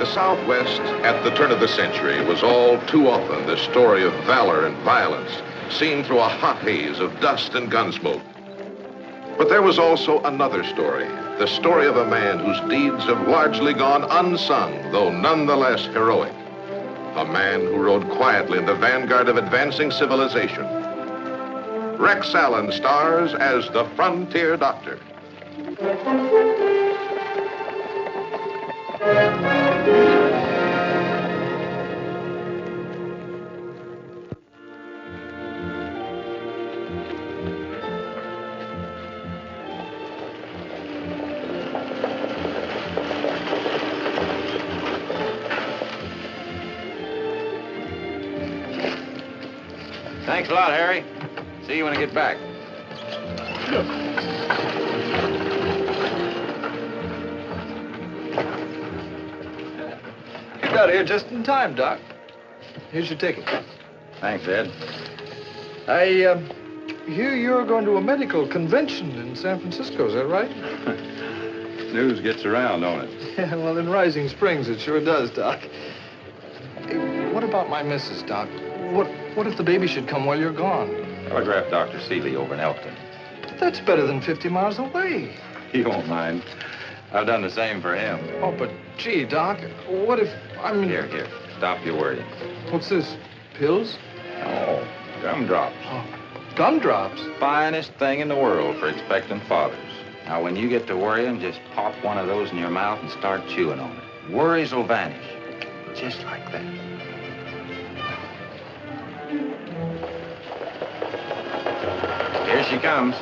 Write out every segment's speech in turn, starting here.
The Southwest, at the turn of the century, was all too often the story of valor and violence, seen through a hot haze of dust and gunsmoke. But there was also another story, the story of a man whose deeds have largely gone unsung, though nonetheless heroic. A man who rode quietly in the vanguard of advancing civilization. Rex Allen stars as the Frontier Doctor. Thanks a lot, Harry. See you when I get back. You got here just in time, Doc. Here's your ticket. Thanks, Ed. I hear you're going to a medical convention in San Francisco, is that right? News gets around, don't it? Yeah, well, in Rising Springs, it sure does, Doc. Hey, what about my missus, Doc? What if the baby should come while you're gone? Telegraph Dr. Seeley over in Elkton. That's better than 50 miles away. He won't mind. I've done the same for him. Oh, but gee, Doc, what if I'm... Here. Stop your worrying. What's this? Pills? Oh, gumdrops. Oh, gumdrops? Finest thing in the world for expectant fathers. Now, when you get to worrying, just pop one of those in your mouth and start chewing on it. Worries will vanish. Just like that. Here she comes.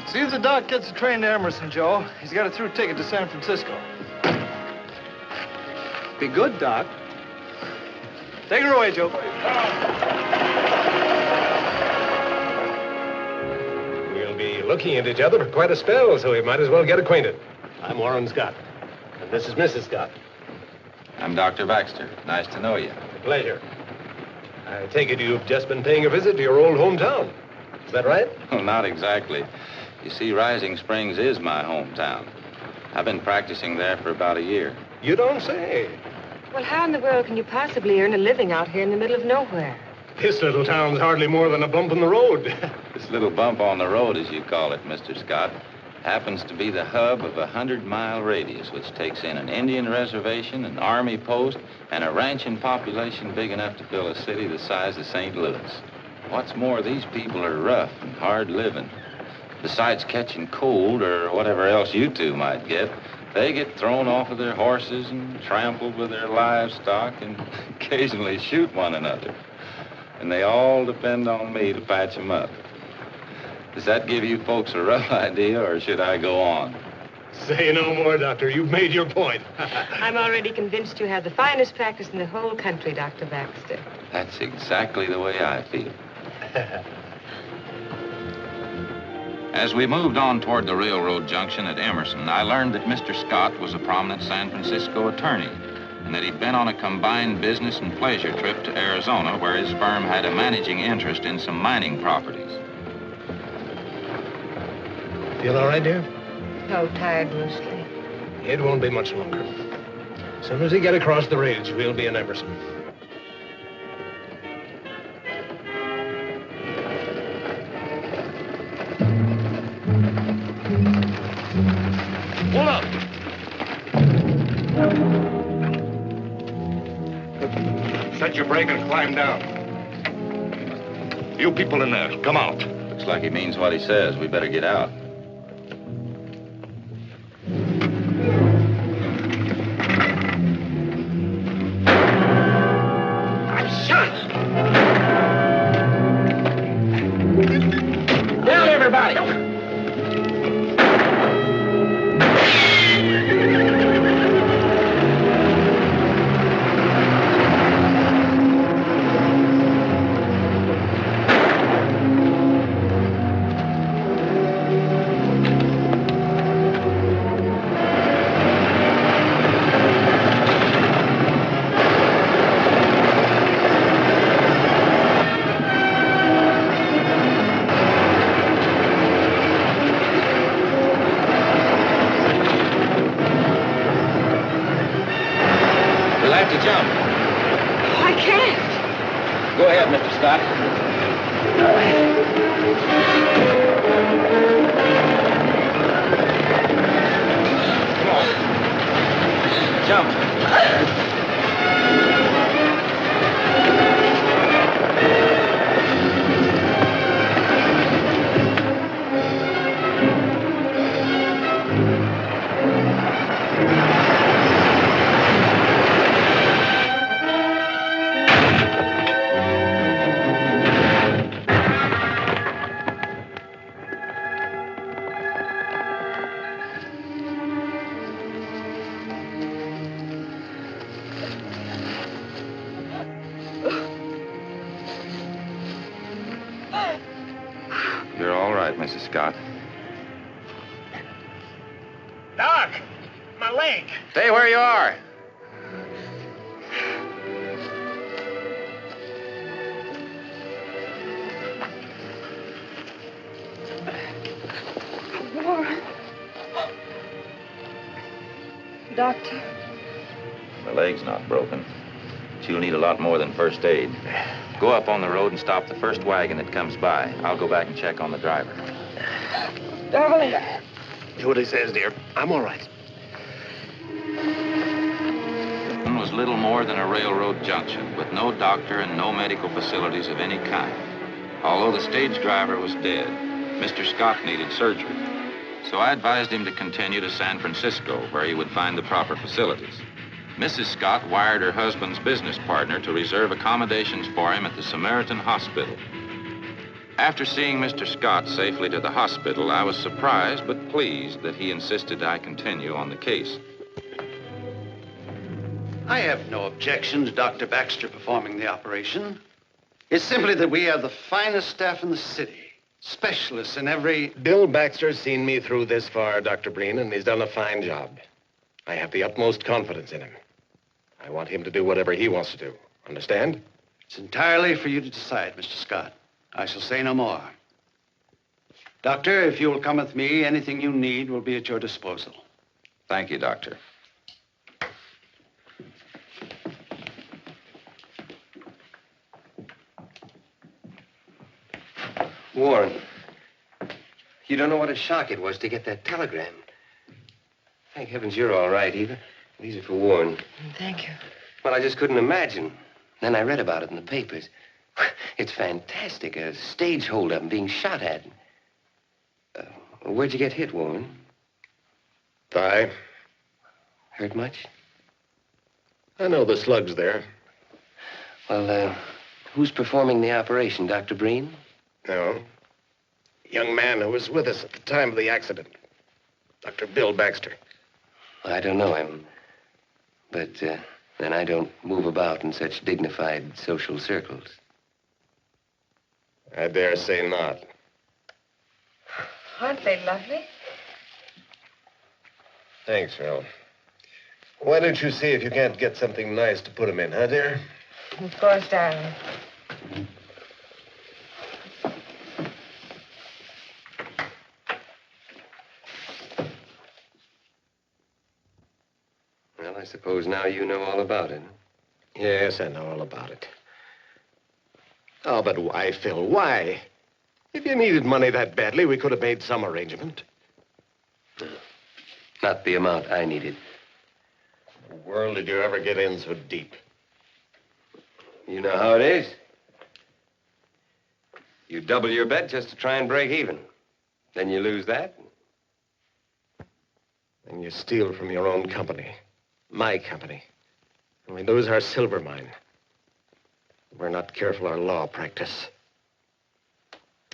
See if the doc gets a train to Emerson, Joe. He's got a through ticket to San Francisco. Be good, Doc. Take her away, Joe. We'll be looking at each other for quite a spell, so we might as well get acquainted. I'm Warren Scott, and this is Mrs. Scott. I'm Dr. Baxter. Nice to know you. Pleasure. I take it you've just been paying a visit to your old hometown. Is that right? Well, not exactly. You see, Rising Springs is my hometown. I've been practicing there for about a year. You don't say. Well, how in the world can you possibly earn a living out here in the middle of nowhere? This little town's hardly more than a bump in the road. This little bump on the road, as you call it, Mr. Scott, happens to be the hub of a 100-mile radius, which takes in an Indian reservation, an army post, and a ranching population big enough to fill a city the size of St. Louis. What's more, these people are rough and hard living. Besides catching cold or whatever else you two might get, they get thrown off of their horses and trampled with their livestock and occasionally shoot one another. And they all depend on me to patch them up. Does that give you folks a rough idea, or should I go on? Say no more, Doctor. You've made your point. I'm already convinced you have the finest practice in the whole country, Dr. Baxter. That's exactly the way I feel. As we moved on toward the railroad junction at Emerson, I learned that Mr. Scott was a prominent San Francisco attorney and that he'd been on a combined business and pleasure trip to Arizona where his firm had a managing interest in some mining properties. Feel all right, dear? Oh, tired mostly. It won't be much longer. As soon as we get across the ridge, we'll be in Emerson. Pull up! Set your brake and climb down. You people in there, come out. Looks like he means what he says. We better get out. I'm shot! Down, everybody! Scott. Come on. Jump. You're all right, Mrs. Scott. Doc, my leg. Stay where you are. Doctor. My leg's not broken. She'll need a lot more than first aid. Go up on the road and stop the first wagon that comes by. I'll go back and check on the driver. Darling. Do what he says, dear. I'm all right. It was little more than a railroad junction with no doctor and no medical facilities of any kind. Although the stage driver was dead, Mr. Scott needed surgery. So I advised him to continue to San Francisco, where he would find the proper facilities. Mrs. Scott wired her husband's business partner to reserve accommodations for him at the Samaritan Hospital. After seeing Mr. Scott safely to the hospital, I was surprised but pleased that he insisted I continue on the case. I have no objection to Dr. Baxter performing the operation. It's simply that we have the finest staff in the city, specialists in every... Bill Baxter's seen me through this far, Dr. Breen, and he's done a fine job. I have the utmost confidence in him. I want him to do whatever he wants to do. Understand? It's entirely for you to decide, Mr. Scott. I shall say no more. Doctor, if you will come with me, anything you need will be at your disposal. Thank you, Doctor. Warren, you don't know what a shock it was to get that telegram. Thank heavens you're all right, Eva. These are for Warren. Thank you. Well, I just couldn't imagine. Then I read about it in the papers. It's fantastic, a stage holdup and being shot at. Where'd you get hit, Warren? Thigh. Hurt much? I know the slug's there. Well, who's performing the operation, Dr. Breen? No. Young man who was with us at the time of the accident. Dr. Bill Baxter. I don't know him. But then I don't move about in such dignified social circles. I dare say not. Aren't they lovely? Thanks, Earl. Why don't you see if you can't get something nice to put them in, huh, dear? Of course, darling. Well, I suppose now you know all about it. Yes, I know all about it. Oh, but why, Phil? Why? If you needed money that badly, we could have made some arrangement. Not the amount I needed. The world did you ever get in so deep? You know how it is. You double your bet just to try and break even. Then you lose that. And you steal from your own company. My company. And we lose our silver mine. We're not careful our law practice.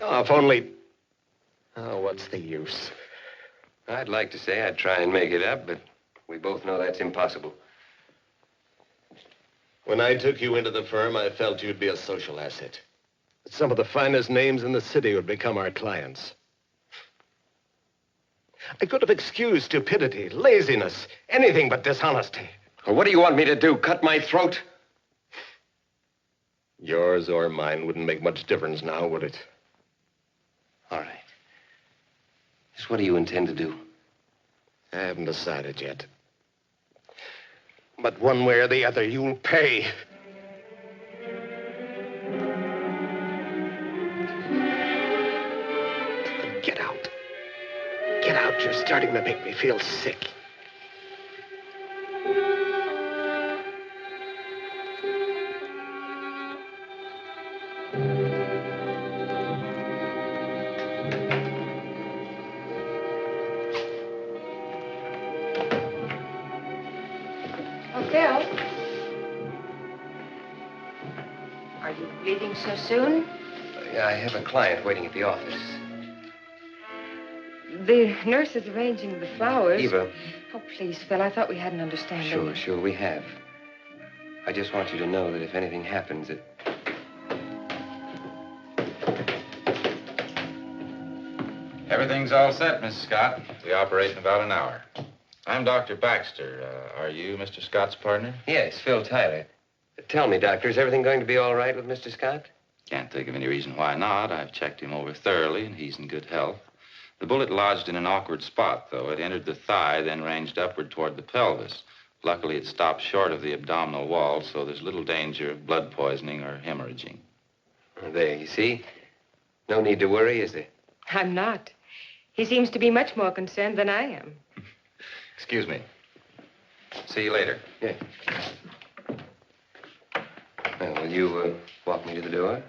Oh, if only... Oh, what's the use? I'd like to say I'd try and make it up, but we both know that's impossible. When I took you into the firm, I felt you'd be a social asset. That some of the finest names in the city would become our clients. I could have excused stupidity, laziness, anything but dishonesty. Well, what do you want me to do? Cut my throat? Yours or mine wouldn't make much difference now, would it? All right. Just what do you intend to do? I haven't decided yet. But one way or the other, you'll pay. Doctor, starting to make me feel sick. Oh, Phil. Are you leaving so soon? Yeah, I have a client waiting at the office. The nurse is arranging the flowers. Eva. Oh, please, Phil, I thought we had an understanding. Sure, we have. I just want you to know that if anything happens, it... Everything's all set, Mrs. Scott. The operation about an hour. I'm Dr. Baxter. Are you Mr. Scott's partner? Yes, Phil Tyler. Tell me, Doctor, is everything going to be all right with Mr. Scott? Can't think of any reason why not. I've checked him over thoroughly, and he's in good health. The bullet lodged in an awkward spot, though. It entered the thigh, then ranged upward toward the pelvis. Luckily, it stopped short of the abdominal wall, so there's little danger of blood poisoning or hemorrhaging. There, you see? No need to worry, is there? I'm not. He seems to be much more concerned than I am. Excuse me. See you later. Yeah. Well, will you walk me to the door?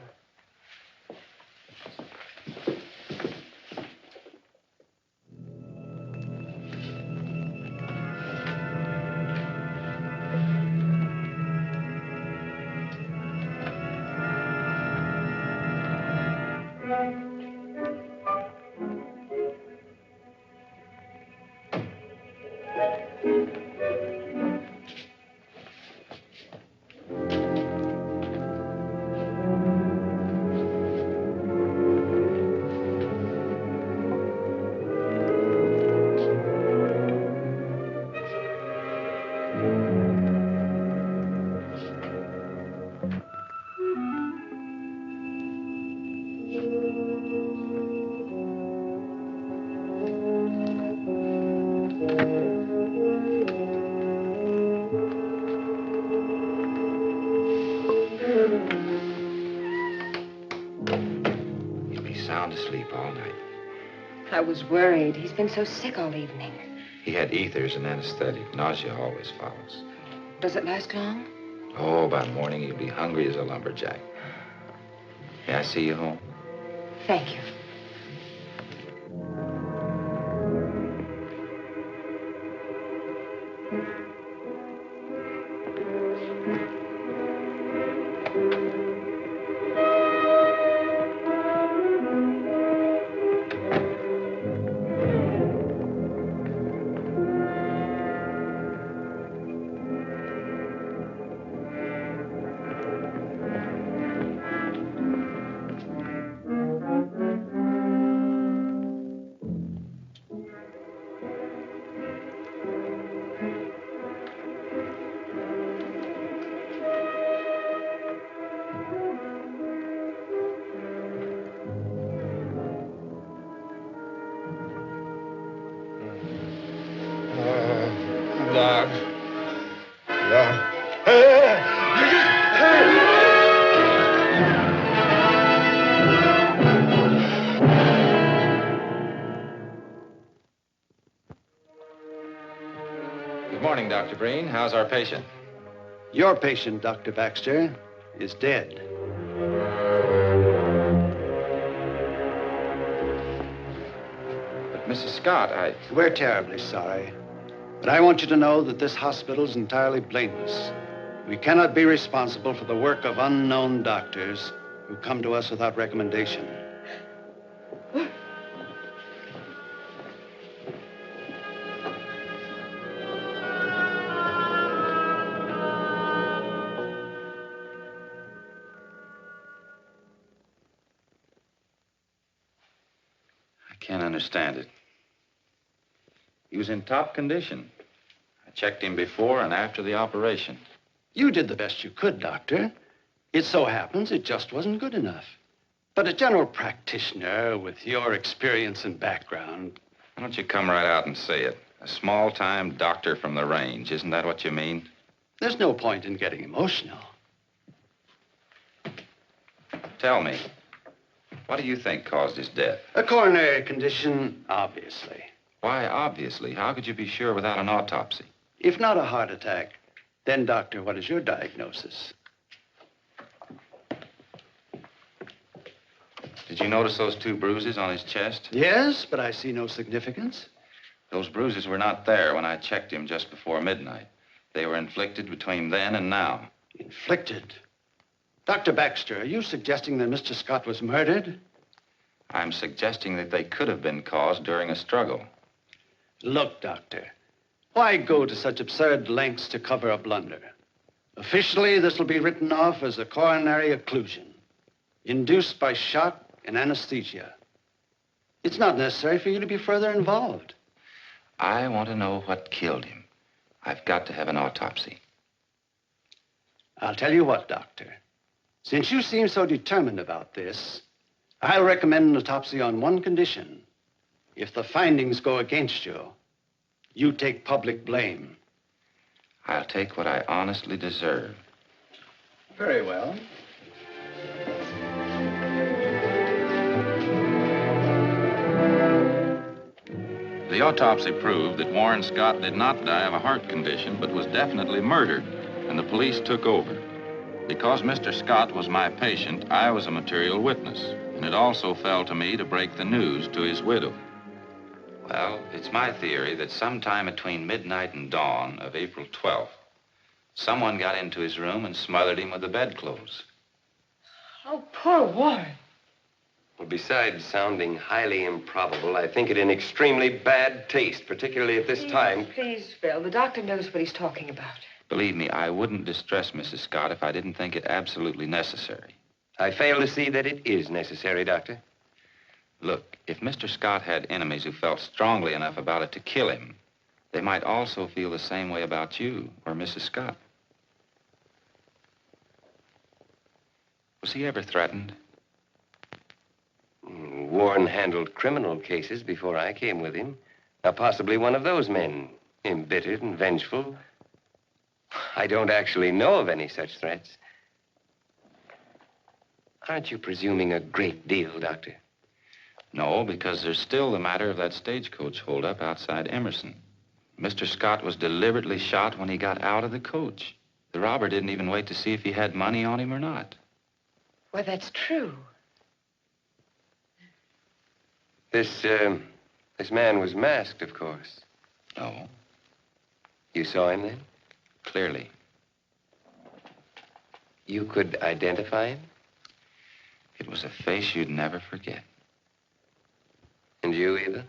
He'll be sound asleep all night. I was worried. He's been so sick all evening. He had ethers and anesthetic. Nausea always follows. Does it last long? Oh, by morning he'll be hungry as a lumberjack. May I see you home? Thank you. Good morning, Dr. Breen. How's our patient? Your patient, Dr. Baxter, is dead. But, Mrs. Scott, We're terribly sorry. But I want you to know that this hospital is entirely blameless. We cannot be responsible for the work of unknown doctors who come to us without recommendation. I can't understand it. He was in top condition. I checked him before and after the operation. You did the best you could, Doctor. It so happens it just wasn't good enough. But a general practitioner with your experience and background... Why don't you come right out and say it? A small-time doctor from the range. Isn't that what you mean? There's no point in getting emotional. Tell me, what do you think caused his death? A coronary condition, obviously. Why, obviously. How could you be sure without an autopsy? If not a heart attack, then, Doctor, what is your diagnosis? Did you notice those 2 bruises on his chest? Yes, but I see no significance. Those bruises were not there when I checked him just before midnight. They were inflicted between then and now. Inflicted? Dr. Baxter, are you suggesting that Mr. Scott was murdered? I'm suggesting that they could have been caused during a struggle. Look, Doctor, why go to such absurd lengths to cover a blunder? Officially, this will be written off as a coronary occlusion, induced by shock and anesthesia. It's not necessary for you to be further involved. I want to know what killed him. I've got to have an autopsy. I'll tell you what, Doctor. Since you seem so determined about this, I'll recommend an autopsy on one condition. If the findings go against you, you take public blame. I'll take what I honestly deserve. Very well. The autopsy proved that Warren Scott did not die of a heart condition, but was definitely murdered, and the police took over. Because Mr. Scott was my patient, I was a material witness, and it also fell to me to break the news to his widow. Well, it's my theory that sometime between midnight and dawn of April 12th, someone got into his room and smothered him with the bedclothes. Oh, poor Warren. Well, besides sounding highly improbable, I think it in extremely bad taste, particularly at this time. Please, Phil. The doctor knows what he's talking about. Believe me, I wouldn't distress Mrs. Scott if I didn't think it absolutely necessary. I fail to see that it is necessary, Doctor. Look, if Mr. Scott had enemies who felt strongly enough about it to kill him, they might also feel the same way about you or Mrs. Scott. Was he ever threatened? Warren handled criminal cases before I came with him. Now, possibly one of those men, embittered and vengeful. I don't actually know of any such threats. Aren't you presuming a great deal, Doctor? No, because there's still the matter of that stagecoach holdup outside Emerson. Mr. Scott was deliberately shot when he got out of the coach. The robber didn't even wait to see if he had money on him or not. Well, that's true. This man was masked, of course. No, You saw him then? clearly. You could identify him? It was a face you'd never forget. And you, Eva?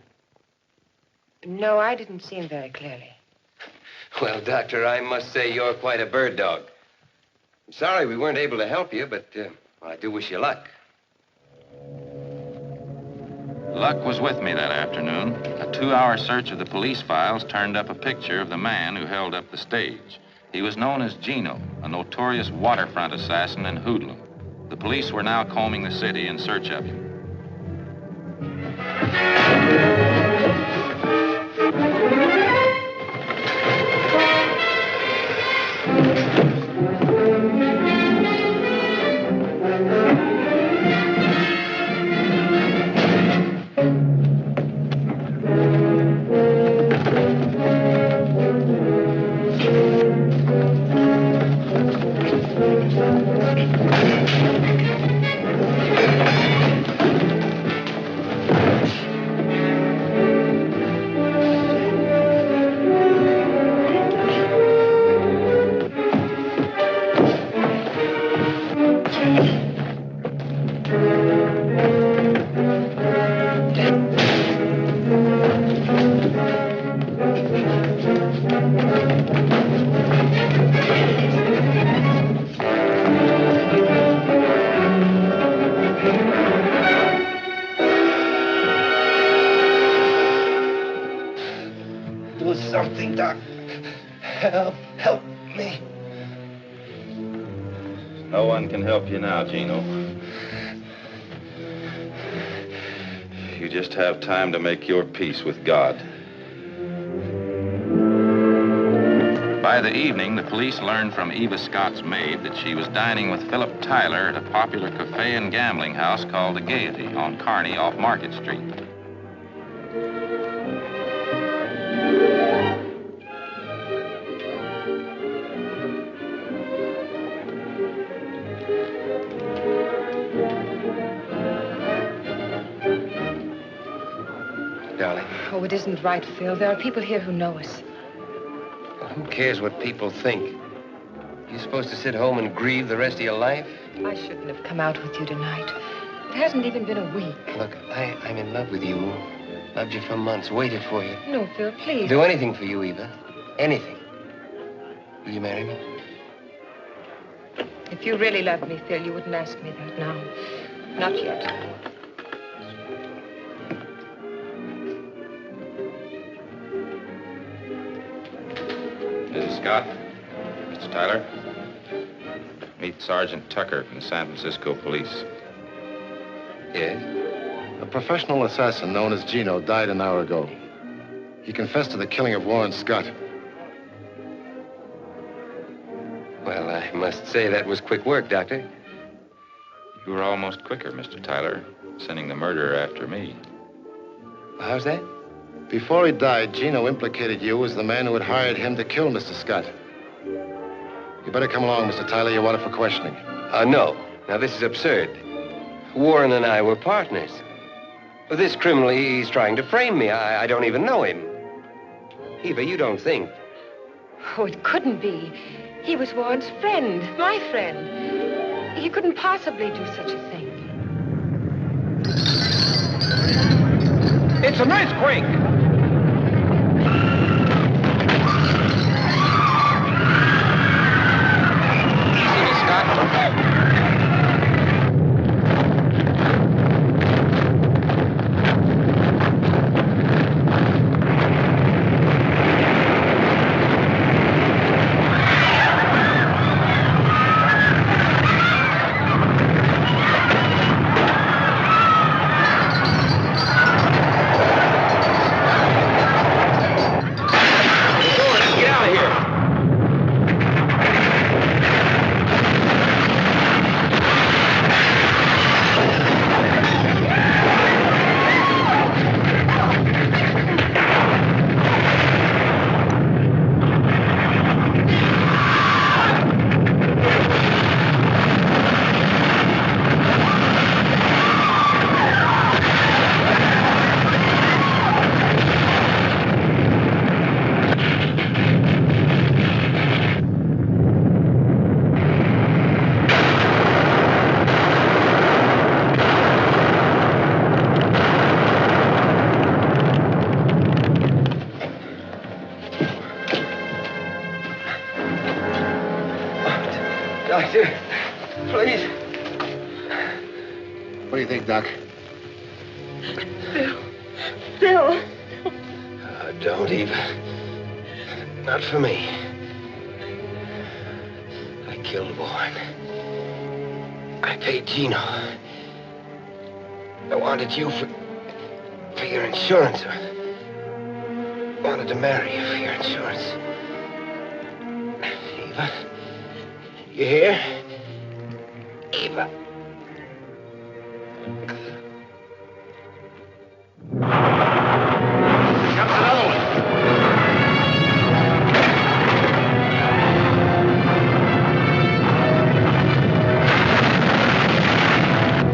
No, I didn't see him very clearly. Well, Doctor, I must say you're quite a bird dog. I'm sorry we weren't able to help you, but I do wish you luck. Luck was with me that afternoon. A 2-hour search of the police files turned up a picture of the man who held up the stage. He was known as Gino, a notorious waterfront assassin and hoodlum. The police were now combing the city in search of him. Do something, Doc. Help me. No one can help you now, Gino. You just have time to make your peace with God. By the evening, the police learned from Eva Scott's maid that she was dining with Philip Tyler at a popular cafe and gambling house called the Gaiety on Kearney off Market Street. it isn't right, Phil. There are people here who know us. Who cares what people think? You supposed to sit home and grieve the rest of your life? I shouldn't have come out with you tonight. It hasn't even been a week. Look, I'm in love with you. Loved you for months, waited for you. No, Phil, please. Do anything for you, Eva. Anything. Will you marry me? If you really loved me, Phil, you wouldn't ask me that now. Not yet. Mrs. Scott, Mr. Tyler, meet Sergeant Tucker from the San Francisco Police. Yes? A professional assassin known as Gino died an hour ago. He confessed to the killing of Warren Scott. Well, I must say that was quick work, Doctor. You were almost quicker, Mr. Tyler, sending the murderer after me. How's that? Before he died, Gino implicated you as the man who had hired him to kill Mr. Scott. You better come along, Mr. Tyler. You're wanted for questioning. No. Now, this is absurd. Warren and I were partners. This criminal, he's trying to frame me. I don't even know him. Eva, you don't think. Oh, it couldn't be. He was Warren's friend, my friend. He couldn't possibly do such a thing. It's an earthquake! Easy, Miss Scott. Doctor, please. What do you think, Doc? Phil. Don't, Eva. Not for me. I killed Warren. I paid Gino. I wanted you for your insurance. I wanted to marry you for your insurance. Eva? You hear? Eva.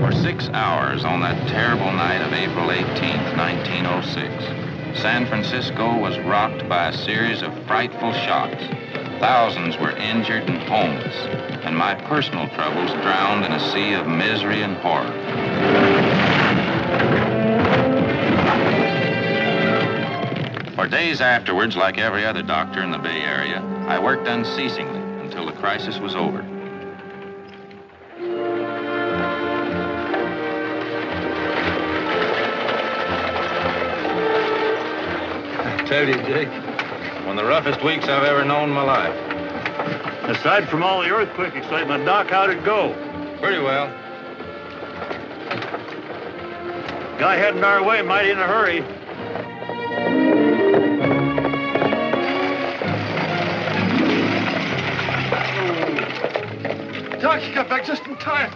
For 6 hours on that terrible night of April 18th, 1906, San Francisco was rocked by a series of frightful shocks. Thousands were injured and homeless, and my personal troubles drowned in a sea of misery and horror. For days afterwards, like every other doctor in the Bay Area, I worked unceasingly until the crisis was over. I tell you, Jake, one of the roughest weeks I've ever known in my life. Aside from all the earthquake excitement, Doc, how'd it go? Pretty well. Guy heading our way, mighty in a hurry. Doc, you got back just in time.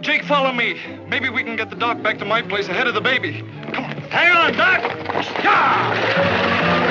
Jake, follow me. Maybe we can get the doc back to my place ahead of the baby. Come on. Hang on, Doc! Yeah!